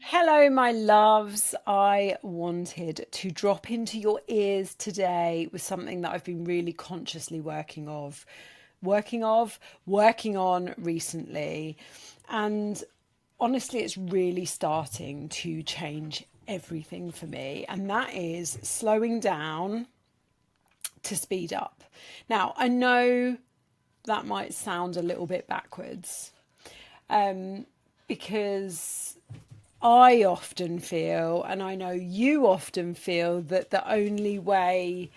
Hello, my loves. I wanted to drop into your ears today with something that I've been really consciously working on recently. And honestly, it's really starting to change everything for me. And that is slowing down to speed up. Now, I know that might sound a little bit backwards, because I often feel, and I know you often feel, that the only way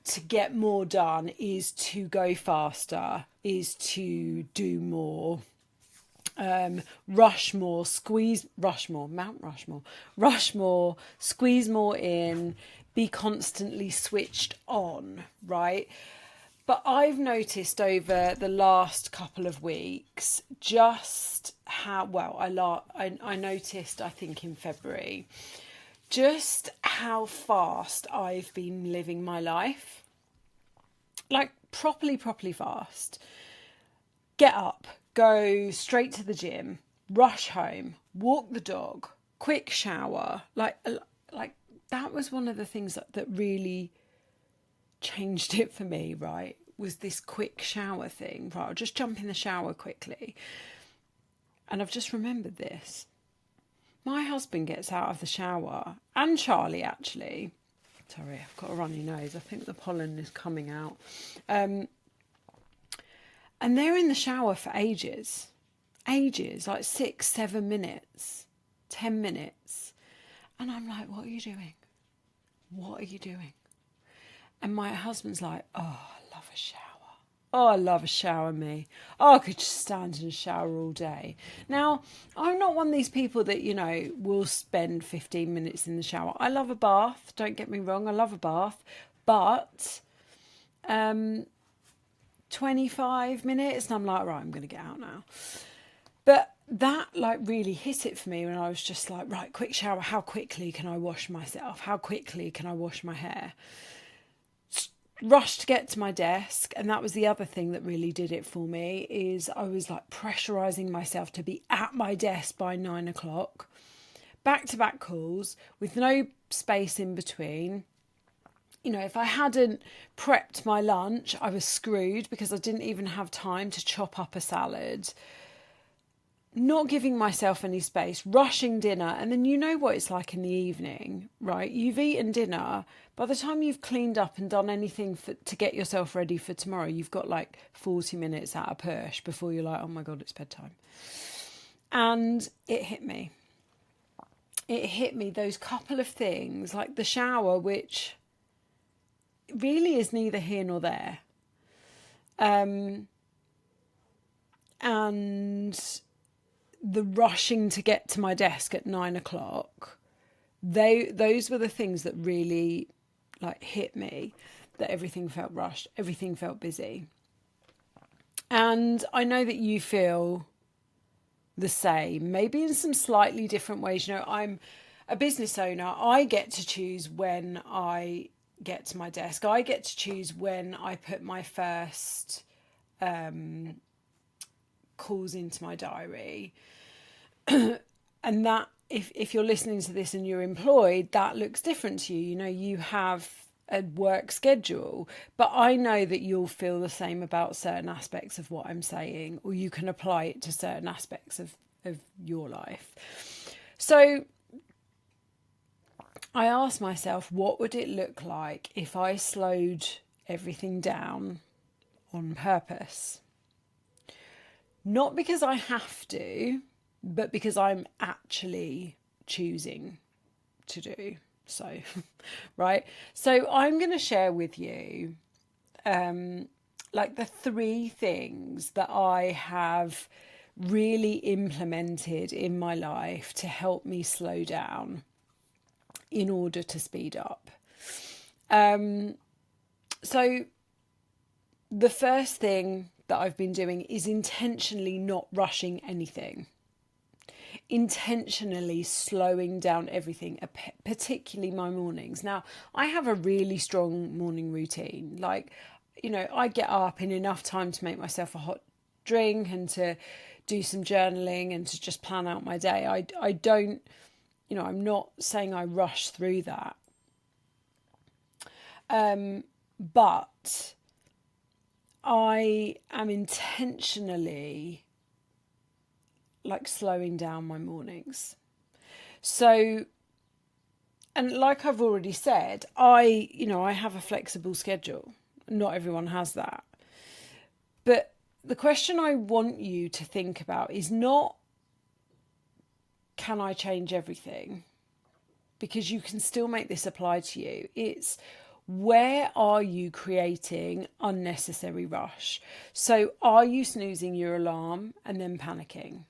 to get more done is to go faster, is to do more, rush more, squeeze more in, be constantly switched on, right? But I've noticed over the last couple of weeks just how well I noticed, I think in February, just how fast I've been living my life. Like properly fast. Get up, go straight to the gym, rush home, walk the dog, quick shower. Like that was one of the things that really changed it for me, right? Was this quick shower thing. Right, I'll just jump in the shower quickly. And I've just remembered this. My husband gets out of the shower, and Charlie actually. Sorry, I've got a runny nose. I think the pollen is coming out. And they're in the shower for ages, like 6, 7 minutes, 10 minutes. And I'm like, what are you doing? What are you doing? And my husband's like, oh, I love a shower. Oh, I love a shower, me. Oh, I could just stand in a shower all day. Now, I'm not one of these people that, will spend 15 minutes in the shower. I love a bath. Don't get me wrong. I love a bath. But 25 minutes and I'm like, right, I'm going to get out now. But that really hit it for me when I was just like, right, quick shower. How quickly can I wash myself? How quickly can I wash my hair? Rushed to get to my desk, and that was the other thing that really did it for me, is I was like pressurizing myself to be at my desk by 9 o'clock, back-to-back calls with no space in between. If I hadn't prepped my lunch, I was screwed because I didn't even have time to chop up a salad. Not giving myself any space, rushing dinner, and then you know what it's like in the evening, right? You've eaten dinner. By the time you've cleaned up and done anything to get yourself ready for tomorrow, you've got like 40 minutes at a push before you're like, oh my God, it's bedtime. And it hit me. Those couple of things, like the shower, which really is neither here nor there. And the rushing to get to my desk at 9 o'clock, those were the things that really hit me, that everything felt rushed, everything felt busy. And I know that you feel the same, maybe in some slightly different ways. I'm a business owner. I get to choose when I get to my desk. I get to choose when I put my first calls into my diary. And that, if you're listening to this and you're employed, that looks different to you. You have a work schedule, but I know that you'll feel the same about certain aspects of what I'm saying, or you can apply it to certain aspects of your life. So I asked myself, what would it look like if I slowed everything down on purpose? Not because I have to, but because I'm actually choosing to do so, right? So I'm going to share with you the 3 things that I have really implemented in my life to help me slow down in order to speed up. So the first thing that I've been doing is intentionally not rushing anything. Intentionally slowing down everything, particularly my mornings. Now, I have a really strong morning routine. I get up in enough time to make myself a hot drink and to do some journaling and to just plan out my day. I don't, I'm not saying I rush through that. But I am intentionally like slowing down my mornings. So, and like I've already said, I have a flexible schedule. Not everyone has that. But the question I want you to think about is not, can I change everything? Because you can still make this apply to you. It's, where are you creating unnecessary rush? So are you snoozing your alarm and then panicking?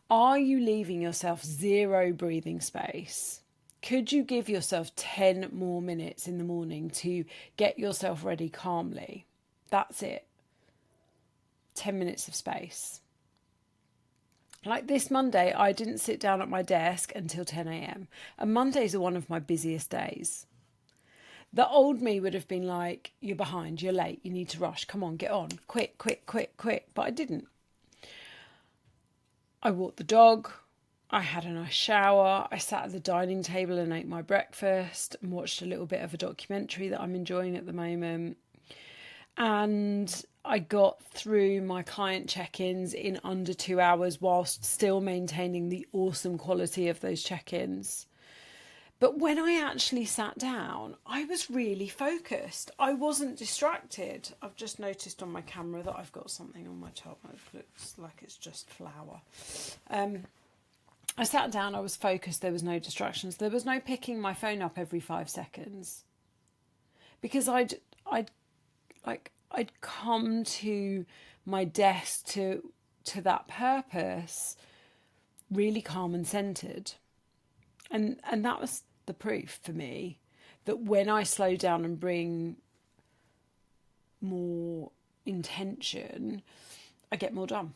Are you leaving yourself zero breathing space? Could you give yourself 10 more minutes in the morning to get yourself ready calmly? That's it. 10 minutes of space. Like this Monday, I didn't sit down at my desk until 10 a.m. And Mondays are one of my busiest days. The old me would have been like, you're behind, you're late, you need to rush, come on, get on, quick. But I didn't. I walked the dog, I had a nice shower, I sat at the dining table and ate my breakfast and watched a little bit of a documentary that I'm enjoying at the moment. And I got through my client check-ins in under 2 hours whilst still maintaining the awesome quality of those check-ins. But when I actually sat down, I was really focused. I wasn't distracted. I've just noticed on my camera that I've got something on my top. It looks like it's just flour. I sat down, I was focused, there was no distractions. There was no picking my phone up every 5 seconds. Because I'd come to my desk to that purpose really calm and centered. And that was the proof for me that when I slow down and bring more intention, I get more done.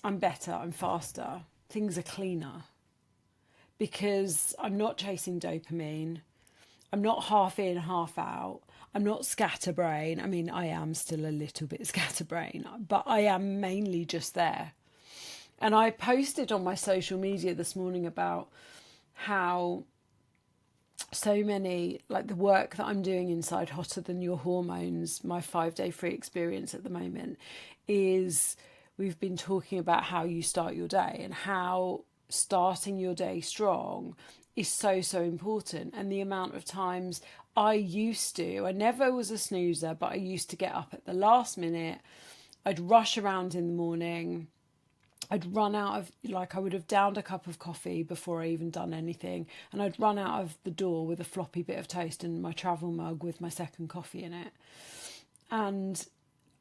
I'm better, I'm faster, things are cleaner. Because I'm not chasing dopamine, I'm not half in, half out. I'm not scatterbrain. I mean, I am still a little bit scatterbrain, but I am mainly just there. And I posted on my social media this morning about how so many, like the work that I'm doing inside Hotter Than Your Hormones, my 5-day free experience at the moment, is we've been talking about how you start your day and how starting your day strong is so important. And the amount of times I never was a snoozer, but I used to get up at the last minute. I'd rush around in the morning. I'd run out of, I would have downed a cup of coffee before I even done anything. And I'd run out of the door with a floppy bit of toast and my travel mug with my second coffee in it. And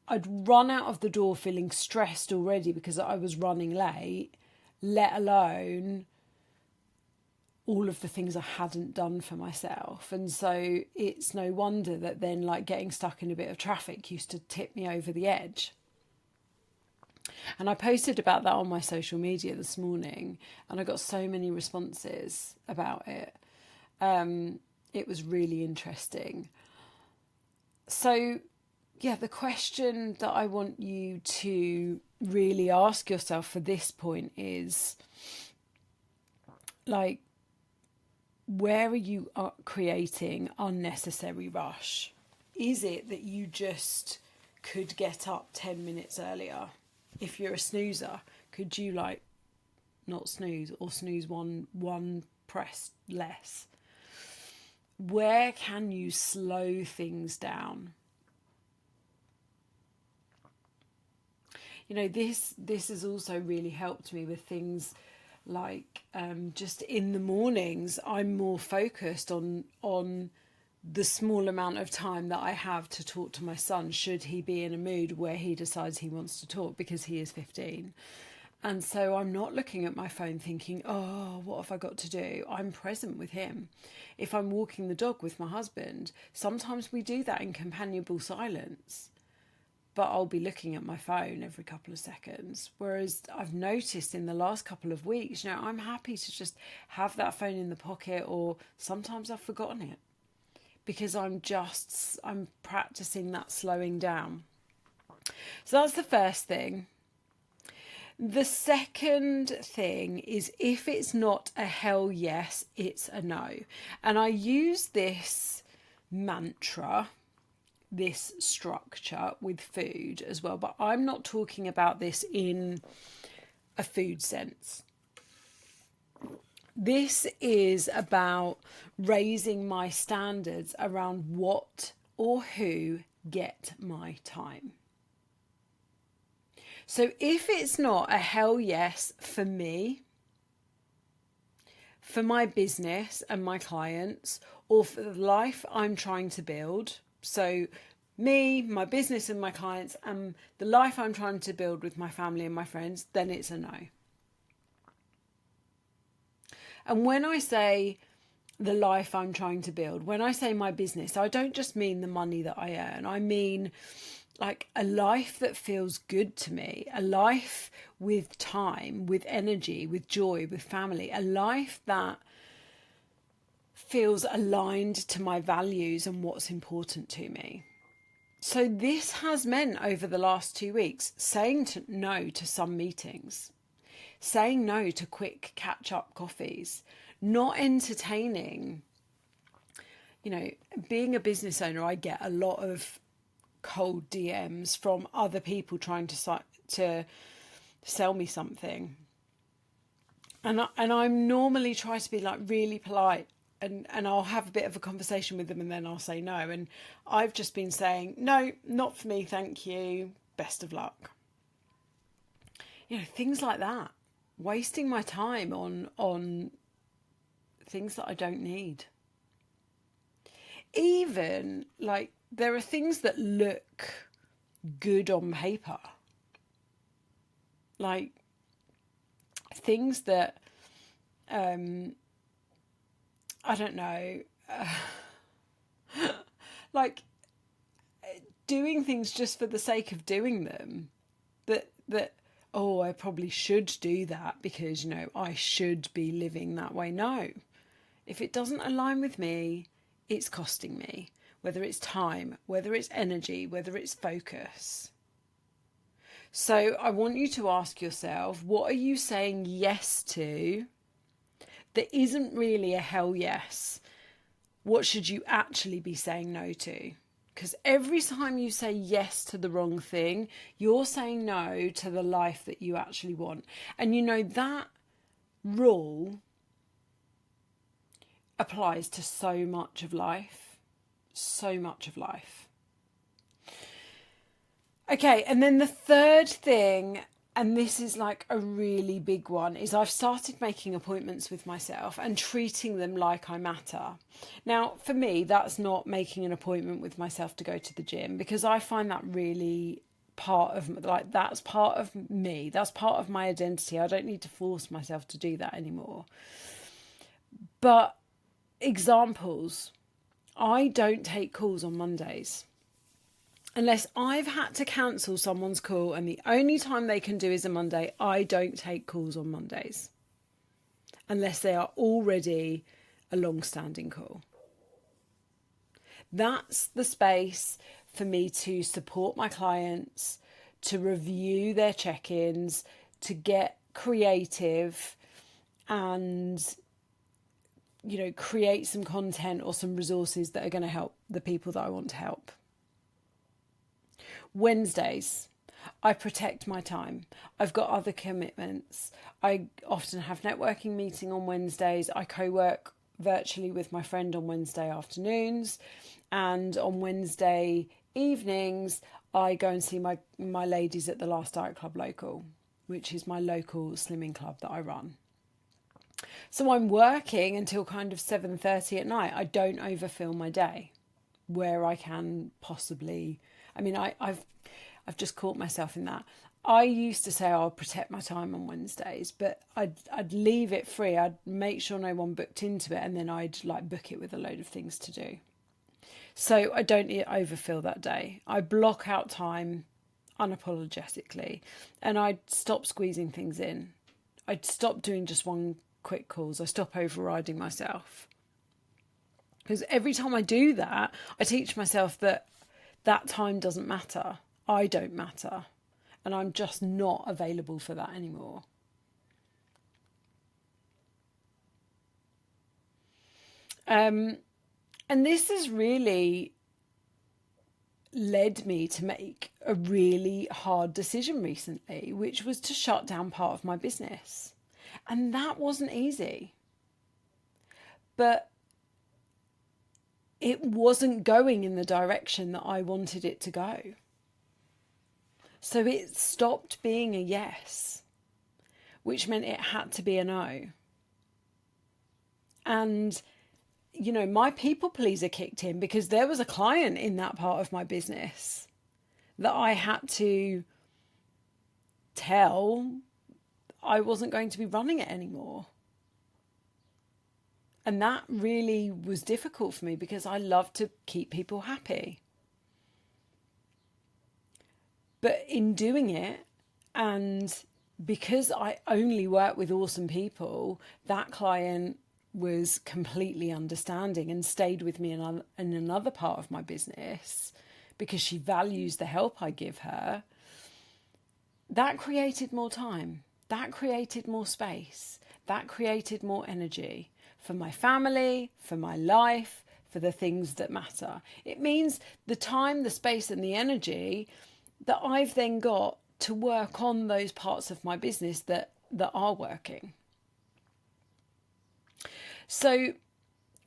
I'd run out of the door feeling stressed already because I was running late, let alone all of the things I hadn't done for myself. And so it's no wonder that then getting stuck in a bit of traffic used to tip me over the edge. And I posted about that on my social media this morning and I got so many responses about it. It was really interesting. So, yeah, the question that I want you to really ask yourself for this point is, where are you creating unnecessary rush? Is it that you just could get up 10 minutes earlier? If you're a snoozer, could you not snooze or snooze one press less? Where can you slow things down? This has also really helped me with things just in the mornings. I'm more focused on the small amount of time that I have to talk to my son should he be in a mood where he decides he wants to talk, because he is 15. And so I'm not looking at my phone thinking, oh, what have I got to do? I'm present with him. If I'm walking the dog with my husband, sometimes we do that in companionable silence, but I'll be looking at my phone every couple of seconds. Whereas I've noticed in the last couple of weeks, I'm happy to just have that phone in the pocket, or sometimes I've forgotten it, because I'm practicing that slowing down. So that's the first thing. The second thing is, if it's not a hell yes, it's a no. And I use this mantra, this structure with food as well, but I'm not talking about this in a food sense. This is about raising my standards around what or who get my time. So if it's not a hell yes for me, for my business and my clients, or for the life I'm trying to build, so me, my business and my clients, and the life I'm trying to build with my family and my friends, then it's a no. And when I say the life I'm trying to build, when I say my business, I don't just mean the money that I earn. I mean like a life that feels good to me, a life with time, with energy, with joy, with family, a life that feels aligned to my values and what's important to me. So this has meant over the last 2 weeks saying no to some meetings, saying no to quick catch-up coffees, not entertaining. Being a business owner, I get a lot of cold DMs from other people trying to sell me something, and I'm normally try to be like really polite, and I'll have a bit of a conversation with them, and then I'll say no. And I've just been saying no, not for me, thank you, best of luck. Things like that, wasting my time on things that I don't need. Even like there are things that look good on paper, like things that I don't know, like doing things just for the sake of doing them, that oh, I probably should do that because I should be living that way. No, if it doesn't align with me, it's costing me, whether it's time, whether it's energy, whether it's focus. So I want you to ask yourself, what are you saying yes to that isn't really a hell yes? What should you actually be saying no to? Because every time you say yes to the wrong thing, you're saying no to the life that you actually want. And that rule applies to so much of life. So much of life. Okay, and then the third thing, and this is like a really big one, is I've started making appointments with myself and treating them like I matter. Now, for me, that's not making an appointment with myself to go to the gym, because I find that really that's part of me. That's part of my identity. I don't need to force myself to do that anymore. But examples, I don't take calls on Mondays. Unless I've had to cancel someone's call and the only time they can do is a Monday, I don't take calls on Mondays. Unless they are already a long-standing call. That's the space for me to support my clients, to review their check-ins, to get creative and create some content or some resources that are going to help the people that I want to help. Wednesdays, I protect my time. I've got other commitments. I often have networking meeting on Wednesdays. I co-work virtually with my friend on Wednesday afternoons. And on Wednesday evenings, I go and see my ladies at the Last Diet Club local, which is my local slimming club that I run. So I'm working until kind of 7:30 at night. I don't overfill my day where I can possibly. I mean, I've just caught myself in that. I used to say I'll protect my time on Wednesdays, but I'd leave it free. I'd make sure no one booked into it, and then I'd book it with a load of things to do. So I don't overfill that day. I block out time unapologetically, and I'd stop squeezing things in. I'd stop doing just one quick calls. I stop overriding myself. Because every time I do that, I teach myself that time doesn't matter. I don't matter. and I'm just not available for that anymore. And this has really led me to make a really hard decision recently, which was to shut down part of my business. And that wasn't easy. But it wasn't going in the direction that I wanted it to go. So it stopped being a yes, which meant it had to be a no. And, you know, my people pleaser kicked in because there was a client in that part of my business that I had to tell I wasn't going to be running it anymore. And that really was difficult for me because I love to keep people happy. But in doing it, and because I only work with awesome people, that client was completely understanding and stayed with me in another part of my business because she values the help I give her. That created more time. That created more space. That created more energy for my family, for my life, for the things that matter. It means the time, the space, and the energy that I've then got to work on those parts of my business that are working. So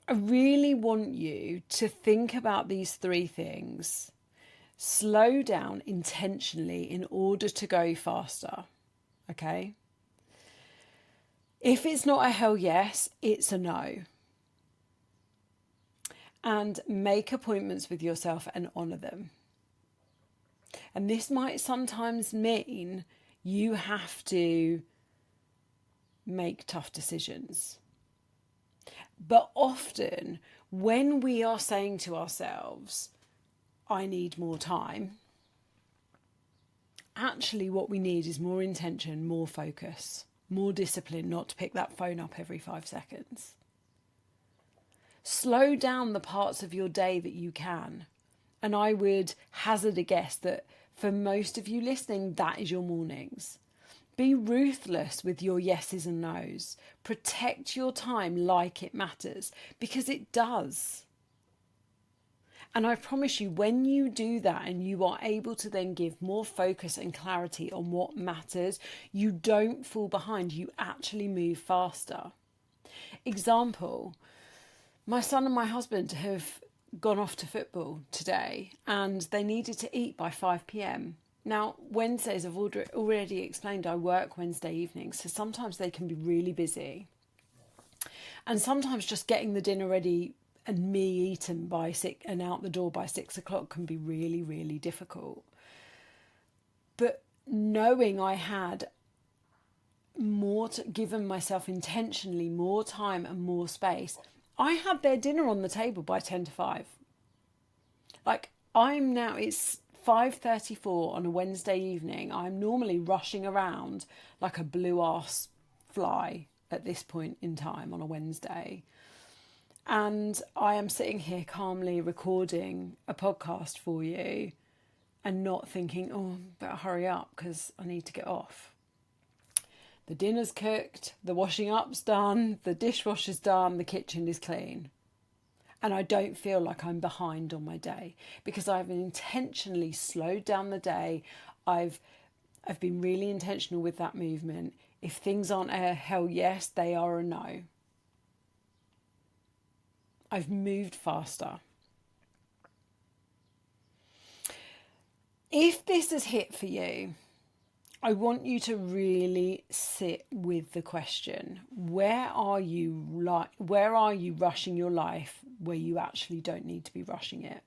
I really want you to think about these three things. Slow down intentionally in order to go faster. Okay? If it's not a hell yes, it's a no. And make appointments with yourself and honour them. And this might sometimes mean you have to make tough decisions. But often when we are saying to ourselves, I need more time, actually what we need is more intention, more focus, more discipline, not to pick that phone up every 5 seconds. Slow down the parts of your day that you can. And I would hazard a guess that for most of you listening, that is your mornings. Be ruthless with your yeses and nos. Protect your time like it matters, because it does. And I promise you, when you do that and you are able to then give more focus and clarity on what matters, you don't fall behind. You actually move faster. Example, my son and my husband have gone off to football today and they needed to eat by 5 p.m. Now, Wednesdays, I've already explained, I work Wednesday evenings, so sometimes they can be really busy. And sometimes just getting the dinner ready and me eaten by 6 and out the door by 6 o'clock can be really, really difficult. But knowing I had given myself intentionally more time and more space, I had their dinner on the table by 10 to 5. Like, it's 5:34 on a Wednesday evening. I'm normally rushing around like a blue arse fly at this point in time on a Wednesday. And I am sitting here calmly recording a podcast for you and not thinking, oh, better hurry up because I need to get off. The dinner's cooked, the washing up's done, the dishwasher's done, the kitchen is clean. And I don't feel like I'm behind on my day because I've intentionally slowed down the day. I've been really intentional with that movement. If things aren't a hell yes, they are a no. I've moved faster. If this has hit for you, I want you to really sit with the question, where are you rushing your life where you actually don't need to be rushing it?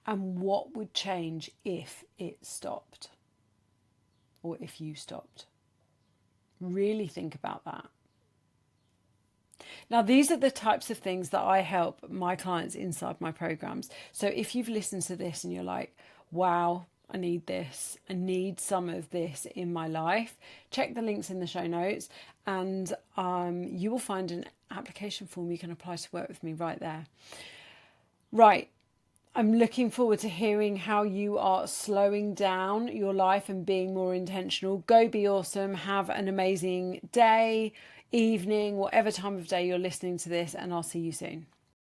And what would change if it stopped? Or if you stopped? Really think about that. Now, these are the types of things that I help my clients inside my programs. So if you've listened to this and you're like, wow, I need this, I need some of this in my life, check the links in the show notes and you will find an application form you can apply to work with me right there. Right, I'm looking forward to hearing how you are slowing down your life and being more intentional. Go be awesome. Have an amazing day, evening, whatever time of day you're listening to this, and I'll see you soon.